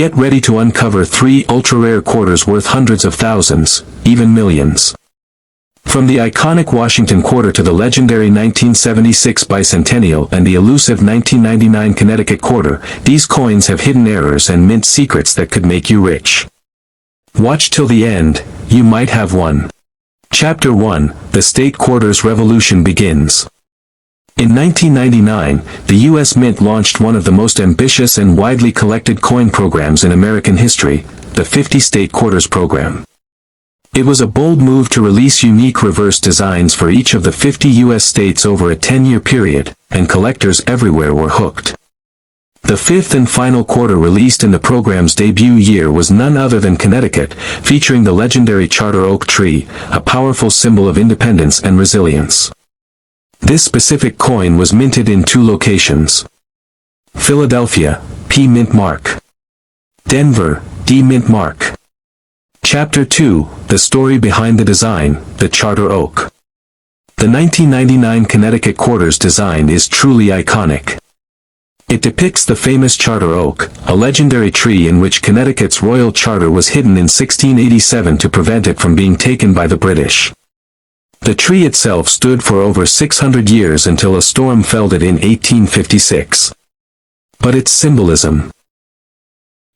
Get ready to uncover 3 ultra-rare quarters worth hundreds of thousands, even millions. From the iconic Washington Quarter to the legendary 1976 Bicentennial and the elusive 1999 Connecticut Quarter, these coins have hidden errors and mint secrets that could make you rich. Watch till the end, you might have one. Chapter 1, The State Quarters Revolution begins. In 1999, the U.S. Mint launched one of the most ambitious and widely collected coin programs in American history, the 50 State Quarters program. It was a bold move to release unique reverse designs for each of the 50 U.S. states over a 10-year period, and collectors everywhere were hooked. The fifth and final quarter released in the program's debut year was none other than Connecticut, featuring the legendary Chilr oak tree, a powerful symbol of independence and resilience. This specific coin was minted in 2 locations. Philadelphia, P. Mint Mark. Denver, D. Mint Mark. Chapter 2, The Story Behind the Design, the Chilr Oak. The 1999 Connecticut Quarter's design is truly iconic. It depicts the famous Chilr Oak, a legendary tree in which Connecticut's royal charter was hidden in 1687 to prevent it from being taken by the British. The tree itself stood for over 600 years until a storm felled it in 1856. But its symbolism,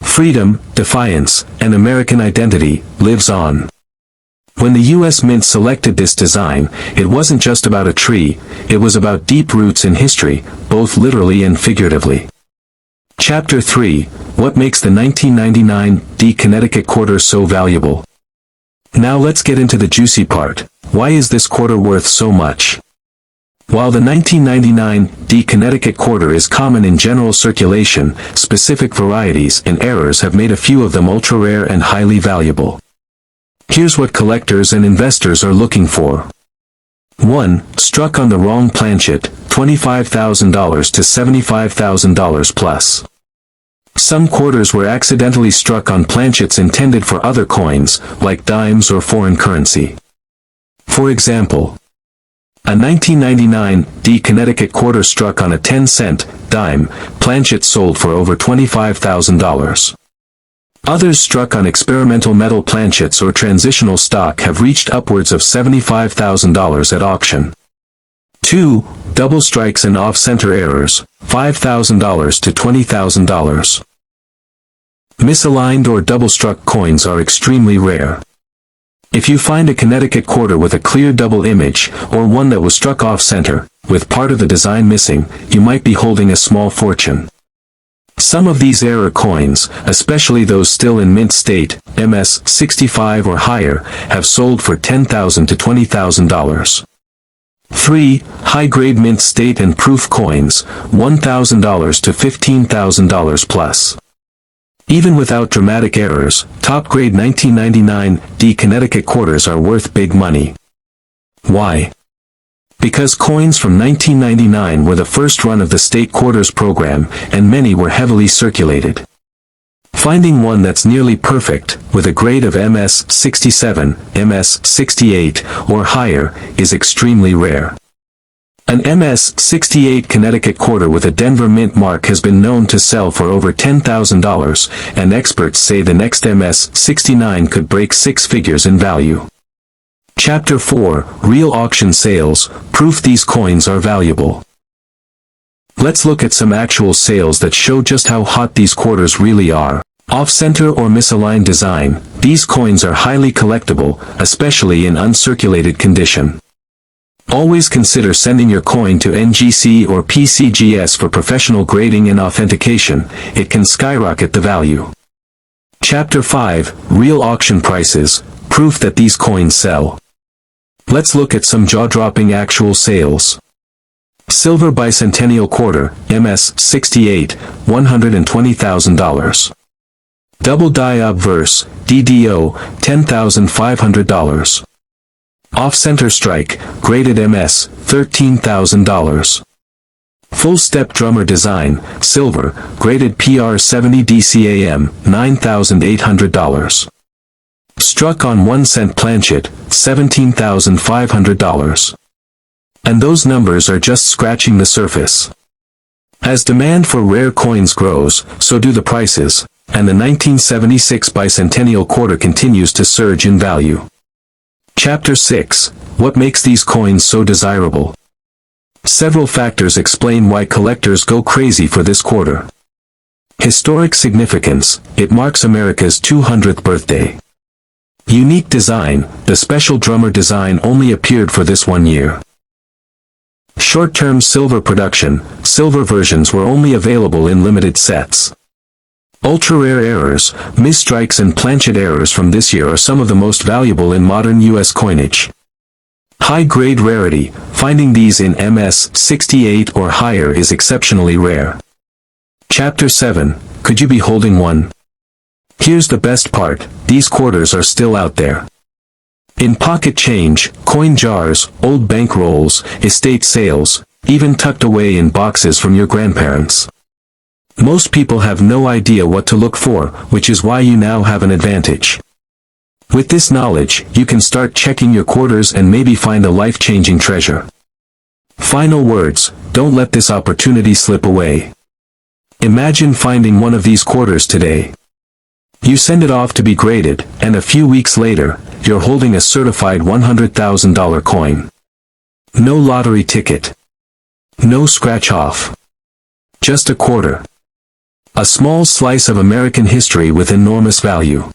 freedom, defiance, and American identity, lives on. When the U.S. Mint selected this design, it wasn't just about a tree, it was about deep roots in history, both literally and figuratively. Chapter 3, What Makes the 1999 D Connecticut Quarter so valuable? Now let's get into the juicy part. Why is this quarter worth so much? While the 1999 D Connecticut Quarter is common in general circulation, specific varieties and errors have made a few of them ultra-rare and highly valuable. Here's what collectors and investors are looking for. 1. Struck on the wrong planchet, $25,000 to $75,000 plus. Some quarters were accidentally struck on planchets intended for other coins, like dimes or foreign currency. For example, a 1999 D Connecticut Quarter struck on a 10-cent dime planchet sold for over $25,000. Others struck on experimental metal planchets or transitional stock have reached upwards of $75,000 at auction. 2. Double strikes and off-center errors, $5,000 to $20,000. Misaligned or double-struck coins are extremely rare. If you find a Connecticut Quarter with a clear double image, or one that was struck off-center, with part of the design missing, you might be holding a small fortune. Some of these error coins, especially those still in mint state, MS 65 or higher, have sold for $10,000 to $20,000. 3. High-grade mint state and proof coins, $1,000 to $15,000 plus. Even without dramatic errors, top-grade 1999 D Connecticut Quarters are worth big money. Why? Because coins from 1999 were the first run of the State Quarters program, and many were heavily circulated. Finding one that's nearly perfect, with a grade of MS 67, MS 68, or higher, is extremely rare. An MS 68 Connecticut Quarter with a Denver Mint mark has been known to sell for over $10,000, and experts say the next MS 69 could break 6 figures in value. Chapter 4, Real Auction Sales, Proof These Coins Are Valuable. Let's look at some actual sales that show just how hot these quarters really are. Off-center or misaligned design, these coins are highly collectible, especially in uncirculated condition. Always consider sending your coin to NGC or PCGS for professional grading and authentication. It can skyrocket the value. Chapter 5, Real Auction Prices, Proof that these coins sell. Let's look at some jaw-dropping actual sales. Silver Bicentennial Quarter, MS 68, $120,000. Double Die Obverse, DDO, $10,500. Off-center strike, graded MS, $13,000. Full step drummer design, silver, graded PR 70 DCAM, $9,800. Struck on 1-cent planchet, $17,500. And those numbers are just scratching the surface. As demand for rare coins grows, so do the prices. and the 1976 Bicentennial Quarter continues to surge in value. Chapter 6. What makes these coins so desirable? Several factors explain why collectors go crazy for this quarter. Historic significance: it marks America's 200th birthday. Unique design: the special drummer design only appeared for this 1 year. Short-term silver production: silver versions were only available in limited sets. Ultra-rare errors: misstrikes and planchet errors from this year are some of the most valuable in modern U.S. coinage. High-grade rarity: finding these in MS-68 or higher is exceptionally rare. Chapter 7. Could you be holding one? Here's the best part: these quarters are still out there. In pocket change, coin jars, old bank rolls, estate sales, even tucked away in boxes from your grandparents. Most people have no idea what to look for, which is why you now have an advantage. With this knowledge, you can start checking your quarters and maybe find a life-changing treasure. Final words: don't let this opportunity slip away. Imagine finding one of these quarters today. You send it off to be graded, and a few weeks later, you're holding a certified $100,000 coin. No lottery ticket. No scratch-off. Just a quarter. A small slice of American history with enormous value.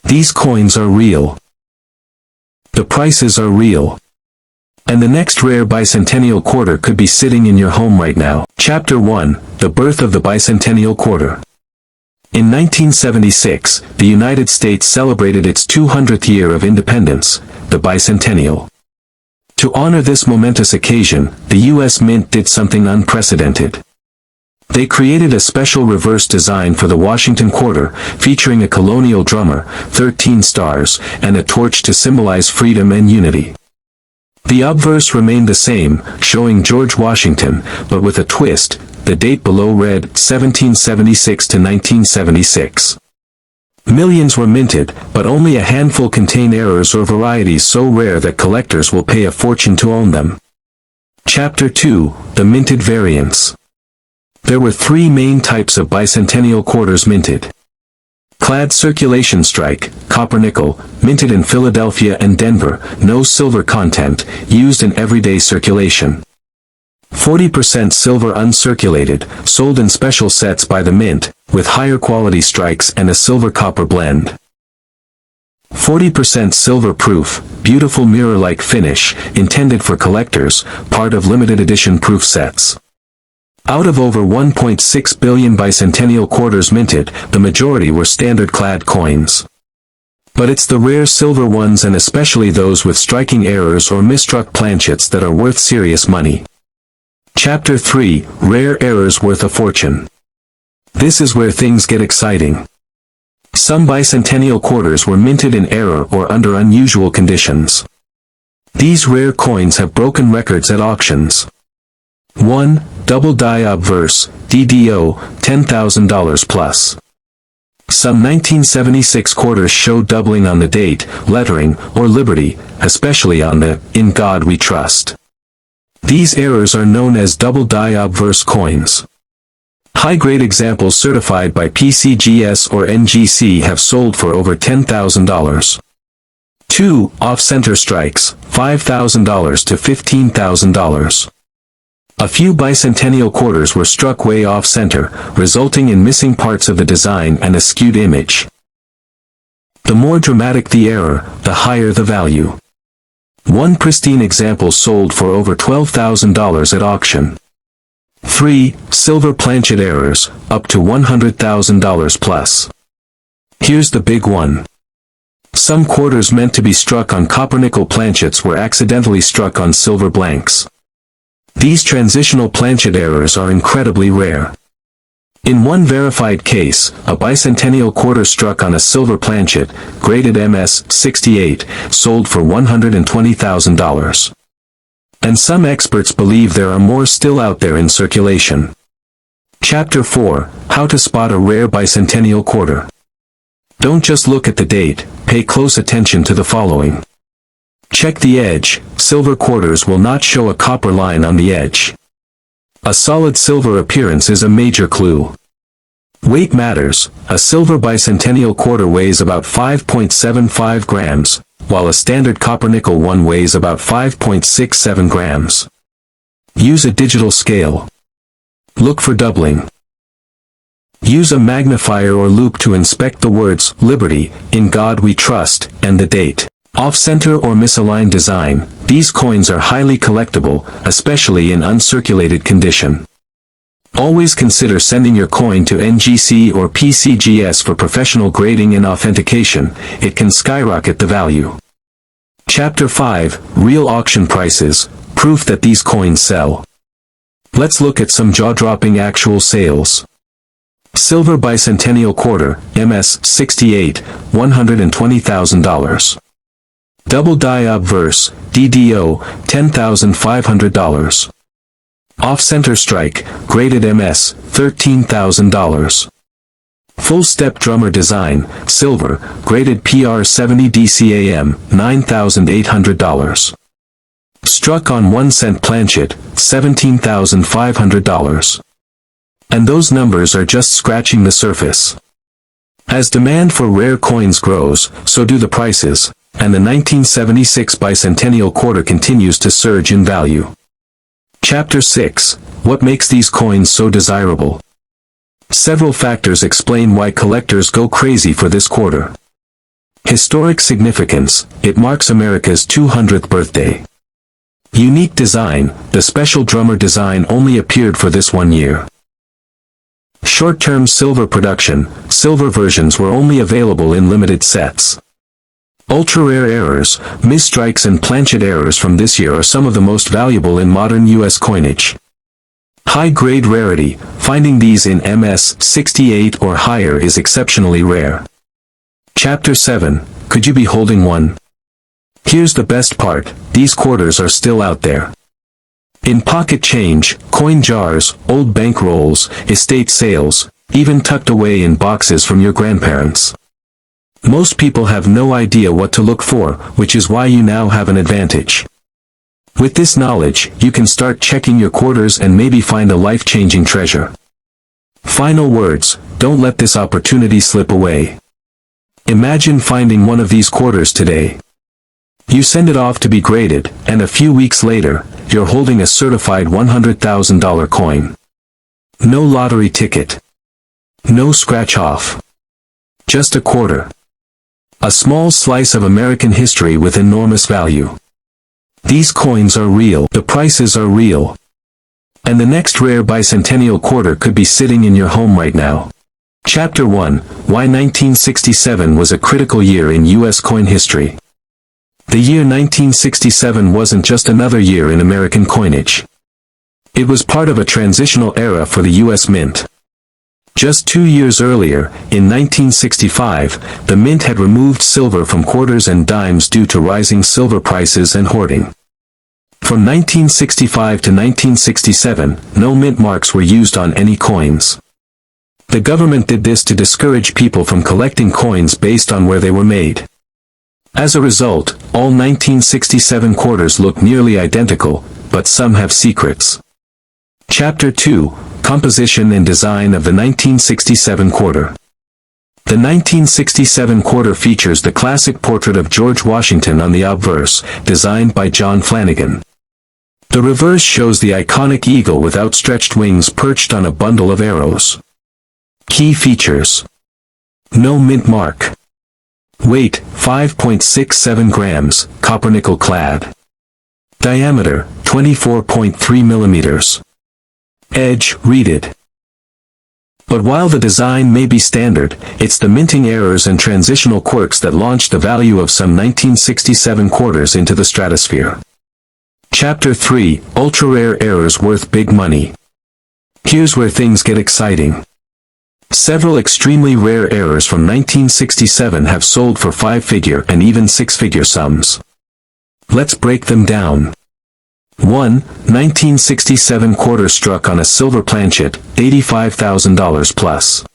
These coins are real. The prices are real. And the next rare Bicentennial Quarter could be sitting in your home right now. Chapter 1. The birth of the Bicentennial Quarter. In 1976, the United States celebrated its 200th year of independence, the Bicentennial. To honor this momentous occasion, the U.S. Mint did something unprecedented. They created a special reverse design for the Washington Quarter, featuring a colonial drummer, 13 stars, and a torch to symbolize freedom and unity. The obverse remained the same, showing George Washington, but with a twist. The date below read 1776 to 1976. Millions were minted, but only a handful contain errors or varieties so rare that collectors will pay a fortune to own them. Chapter 2. The minted variants. There were 3 main types of Bicentennial Quarters minted. Clad circulation strike, copper nickel, minted in Philadelphia and Denver, no silver content, used in everyday circulation. 40% silver uncirculated, sold in special sets by the mint, with higher quality strikes and a silver-copper blend. 40% silver proof, beautiful mirror-like finish, intended for collectors, part of limited edition proof sets. Out of over 1.6 billion Bicentennial Quarters minted, the majority were standard clad coins. But it's the rare silver ones and especially those with striking errors or misstruck planchets that are worth serious money. Chapter 3. Rare errors worth a fortune. This is where things get exciting. Some Bicentennial Quarters were minted in error or under unusual conditions. These rare coins have broken records at auctions. 1. Double die obverse, DDO, $10,000 plus. Some 1976 quarters show doubling on the date, lettering, or liberty, especially on the "In God We Trust." These errors are known as double die obverse coins. High-grade examples certified by PCGS or NGC have sold for over $10,000. 2. Off-center strikes, $5,000 to $15,000. A few Bicentennial Quarters were struck way off-center, resulting in missing parts of the design and a skewed image. The more dramatic the error, the higher the value. One pristine example sold for over $12,000 at auction. 3. Silver planchet errors, up to $100,000 plus. Here's the big one. Some quarters meant to be struck on copper-nickel planchets were accidentally struck on silver blanks. These transitional planchet errors are incredibly rare. In one verified case, a Bicentennial Quarter struck on a silver planchet, graded MS-68, sold for $120,000. And some experts believe there are more still out there in circulation. Chapter 4. How to spot a rare Bicentennial Quarter. Don't just look at the date, pay close attention to the following. Check the edge. Silver quarters will not show a copper line on the edge. A solid silver appearance is a major clue. Weight matters. A silver bicentennial quarter weighs about 5.75 grams, while a standard copper-nickel one weighs about 5.67 grams. Use a digital scale. Look for doubling. Use a magnifier or loupe to inspect the words, "Liberty, in God we trust," and the date. Off-center or misaligned design, these coins are highly collectible, especially in uncirculated condition. Always consider sending your coin to NGC or PCGS for professional grading and authentication. It can skyrocket the value. Chapter 5, Real Auction Prices, Proof that these coins sell. Let's look at some jaw-dropping actual sales. Silver Bicentennial Quarter, MS 68, $120,000. Double Die Obverse, DDO, $10,500. Off-center strike, graded MS, $13,000. Full step drummer design, silver, graded PR 70 DCAM, $9,800. Struck on 1 cent planchet, $17,500. And those numbers are just scratching the surface. As demand for rare coins grows, so do the prices, and the 1976 Bicentennial Quarter continues to surge in value. Chapter 6, What makes these coins so desirable? Several factors explain why collectors go crazy for this quarter. Historic significance, it marks America's 200th birthday. Unique design, the special drummer design only appeared for this 1 year. Short-term silver production, silver versions were only available in limited sets. Ultra-rare errors, misstrikes and planchet errors from this year are some of the most valuable in modern U.S. coinage. High-grade rarity, finding these in MS 68 or higher is exceptionally rare. Chapter 7, Could you be holding one? Here's the best part, these quarters are still out there. In pocket change, coin jars, old bank rolls, estate sales, even tucked away in boxes from your grandparents. Most people have no idea what to look for, which is why you now have an advantage. With this knowledge, you can start checking your quarters and maybe find a life-changing treasure. Final words, don't let this opportunity slip away. Imagine finding one of these quarters today. You send it off to be graded, and a few weeks later, you're holding a certified $100,000 coin. No lottery ticket. No scratch-off. Just a quarter. A small slice of American history with enormous value. These coins are real, the prices are real. And the next rare bicentennial quarter could be sitting in your home right now. Chapter 1, Why 1967 was a critical year in U.S. coin history. The year 1967 wasn't just another year in American coinage. It was part of a transitional era for the U.S. Mint. Just 2 years earlier, in 1965, the Mint had removed silver from quarters and dimes due to rising silver prices and hoarding. From 1965 to 1967, no mint marks were used on any coins. The government did this to discourage people from collecting coins based on where they were made. As a result, all 1967 quarters look nearly identical, but some have secrets. Chapter 2, Composition and Design of the 1967 Quarter. The 1967 quarter features the classic portrait of George Washington on the obverse, designed by John Flanagan. The reverse shows the iconic eagle with outstretched wings perched on a bundle of arrows. Key features. No mint mark. Weight, 5.67 grams, copper-nickel clad. Diameter, 24.3 millimeters. Edge, reeded. But while the design may be standard, it's the minting errors and transitional quirks that launched the value of some 1967 quarters into the stratosphere. Chapter 3, Ultra-rare errors worth big money. Here's where things get exciting. Several extremely rare errors from 1967 have sold for 5-figure and even 6-figure sums. Let's break them down. 1. 1967 quarter struck on a silver planchet, $85,000 plus.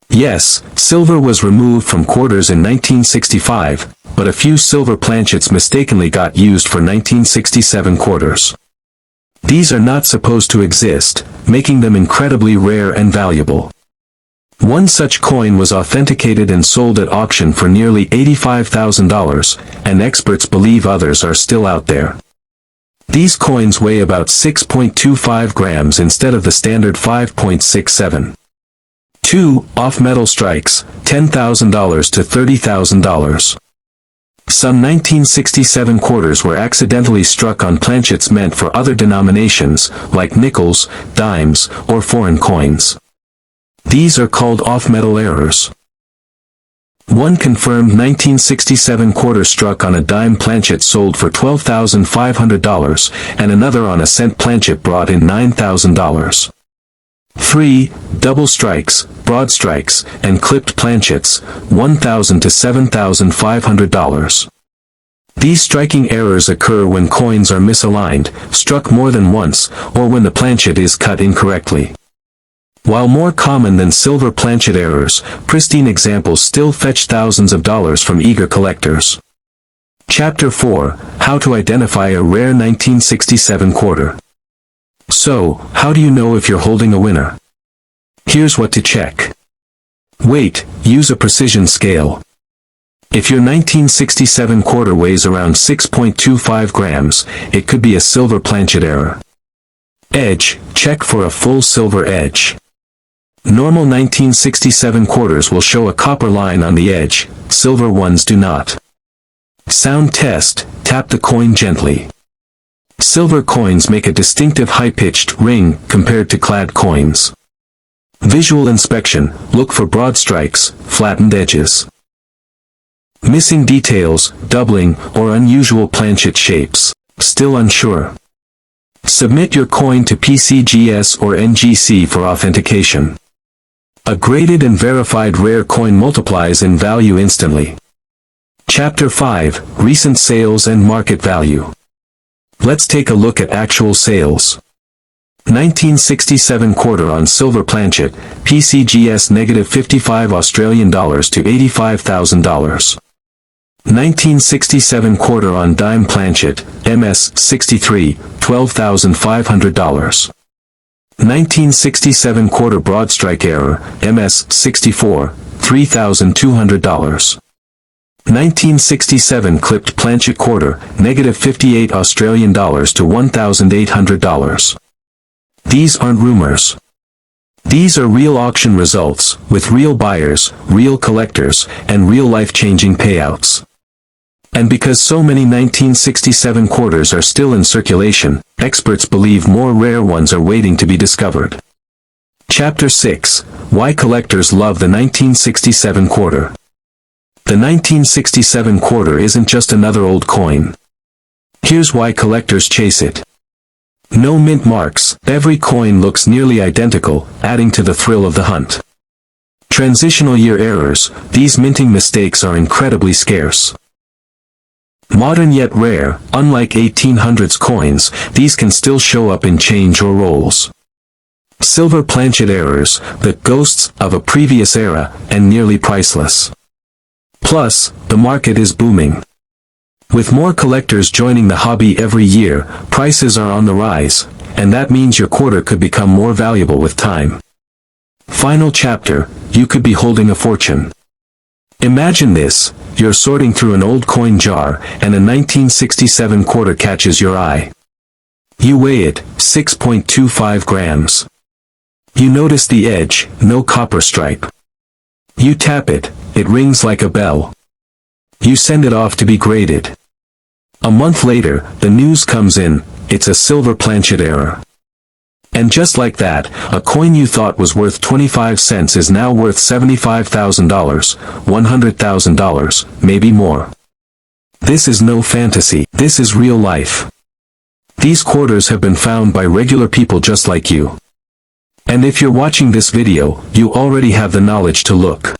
Yes, silver was removed from quarters in 1965, but a few silver planchets mistakenly got used for 1967 quarters. These are not supposed to exist, making them incredibly rare and valuable. One such coin was authenticated and sold at auction for nearly $85,000, and experts believe others are still out there. These coins weigh about 6.25 grams instead of the standard 5.67. 2. Off-metal strikes, $10,000 to $30,000. Some 1967 quarters were accidentally struck on planchets meant for other denominations, like nickels, dimes, or foreign coins. These are called off-metal errors. One confirmed 1967 quarter struck on a dime planchet sold for $12,500, and another on a cent planchet brought in $9,000. 3. Double strikes, broad strikes, and clipped planchets, $1,000 to $7,500. These striking errors occur when coins are misaligned, struck more than once, or when the planchet is cut incorrectly. While more common than silver planchet errors, pristine examples still fetch thousands of dollars from eager collectors. Chapter 4: How to Identify a Rare 1967 Quarter. So, how do you know if you're holding a winner? Here's what to check. Weight: use a precision scale. If your 1967 quarter weighs around 6.25 grams, it could be a silver planchet error. Edge: check for a full silver edge. Normal 1967 quarters will show a copper line on the edge, silver ones do not. Sound test: tap the coin gently. Silver coins make a distinctive high-pitched ring compared to clad coins. Visual inspection: look for broad strikes, flattened edges. Missing details, doubling, or unusual planchet shapes. Still unsure? Submit your coin to PCGS or NGC for authentication. A graded and verified rare coin multiplies in value instantly. Chapter 5: Recent Sales and Market Value. Let's take a look at actual sales. 1967 quarter on silver planchet, PCGS -55 Australian dollars to $85,000. 1967 quarter on dime planchet, MS 63, $12,500. 1967 quarter broad strike error, MS 64, $3,200. 1967 clipped planchet quarter, -58 Australian dollars to $1,800. These aren't rumors. These are real auction results, with real buyers, real collectors, and real life-changing payouts. And because so many 1967 quarters are still in circulation, experts believe more rare ones are waiting to be discovered. Chapter 6: Why Collectors Love the 1967 Quarter. The 1967 quarter isn't just another old coin. Here's why collectors chase it. No mint marks, every coin looks nearly identical, adding to the thrill of the hunt. Transitional year errors, these minting mistakes are incredibly scarce. Modern yet rare, unlike 1800s coins, these can still show up in change or rolls. Silver planchet errors, the ghosts of a previous era, and nearly priceless. Plus, the market is booming. With more collectors joining the hobby every year, prices are on the rise, and that means your quarter could become more valuable with time. Final chapter: you could be holding a fortune. Imagine this: you're sorting through an old coin jar, and a 1967 quarter catches your eye. You weigh it, 6.25 grams. You notice the edge, no copper stripe. You tap it, it rings like a bell. You send it off to be graded. A month later, the news comes in: it's a silver planchet error. And just like that, a coin you thought was worth 25 cents is now worth $75,000, $100,000, maybe more. This is no fantasy, this is real life. These quarters have been found by regular people just like you. And if you're watching this video, you already have the knowledge to look.